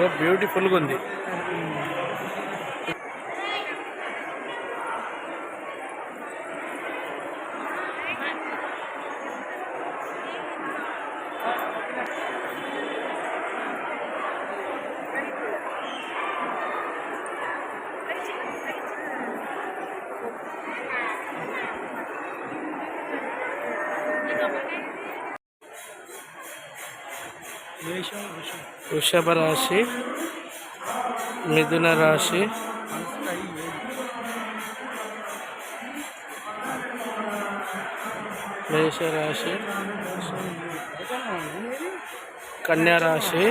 So బ్యూటిఫుల్గా ఉంది. వృషభ రాశి, మిథున రాశి, మేషరాశి, కన్యా రాశి,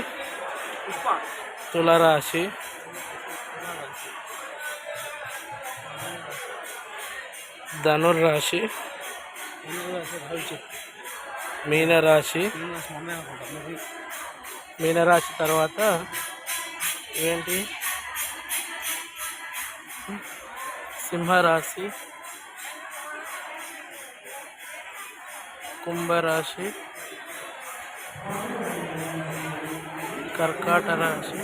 తులారాశి, ధనుర్రాశి, మీనరాశి. మీనరాశి తర్వాత ఏంటి? సింహరాశి, కుంభరాశి, కర్కాట రాశి,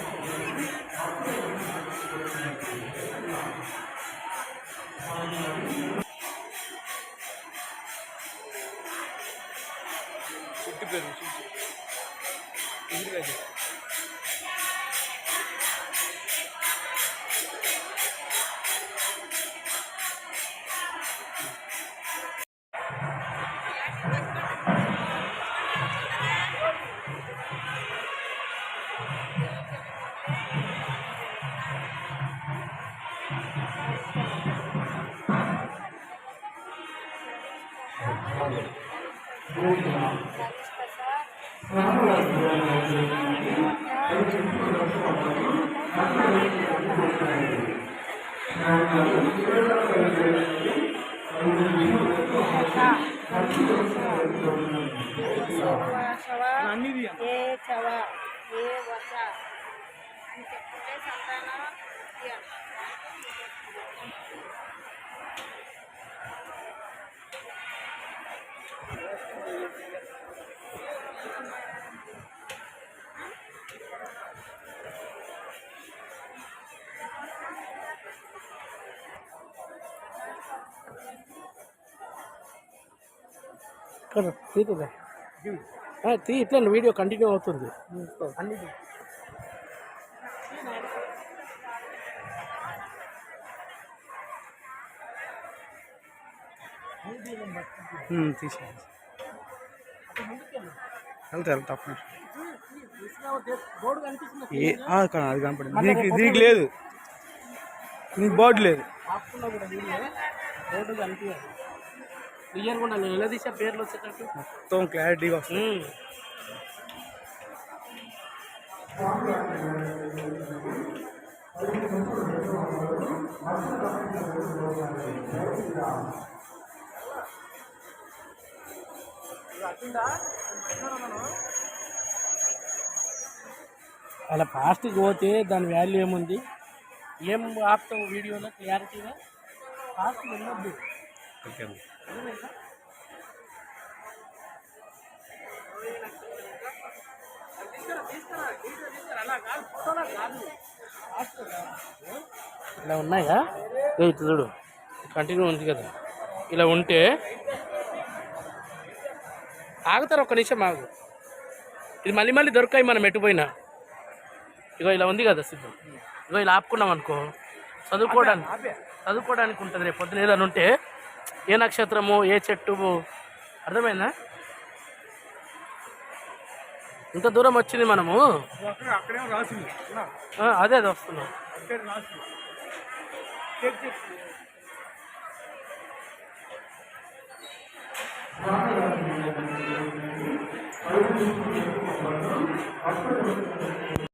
తీతుందా తీ, ఇట్లా వీడియో కంటిన్యూ అవుతుంది. తీసేయండి, వెళ్తా అది కనపడింది. దీనికి లేదు, నీకు బోర్డు లేదు. బోర్డు కనిపించదు క్లియర్గా ఉండాలి. నేను ఎలా తీసా పేర్లు వచ్చేటట్టు మొత్తం క్లారిటీగా వస్తుంది. అలా ఫాస్ట్గా పోతే దాని వాల్యూ ఏముంది? ఏం ఆపుతావు వీడియోలో క్లారిటీగా? ఫాస్ట్గా వెళ్ళొద్దు. ఇలా ఉన్నాయా? ఇట్లా చూడు, కంటిన్యూ ఉంది కదా. ఇలా ఉంటే ఆగుతారు, ఒక్క నిమిషం ఆగు. ఇది మళ్ళీ మళ్ళీ దొరకాయి మనం ఎటుపోయినా. ఇగో ఇలా ఉంది కదా సిద్ధం. ఇగో ఇలా ఆపుకున్నాం అనుకో, చదువుకోవడానికి ఉంటుంది. రేపు పొద్దున ఏదైనా ఉంటే ఏ నక్షత్రము, ఏ చెట్టు, అర్థమైందా? ఇంత దూరం వచ్చింది మనము. అదే అది వస్తున్నాం.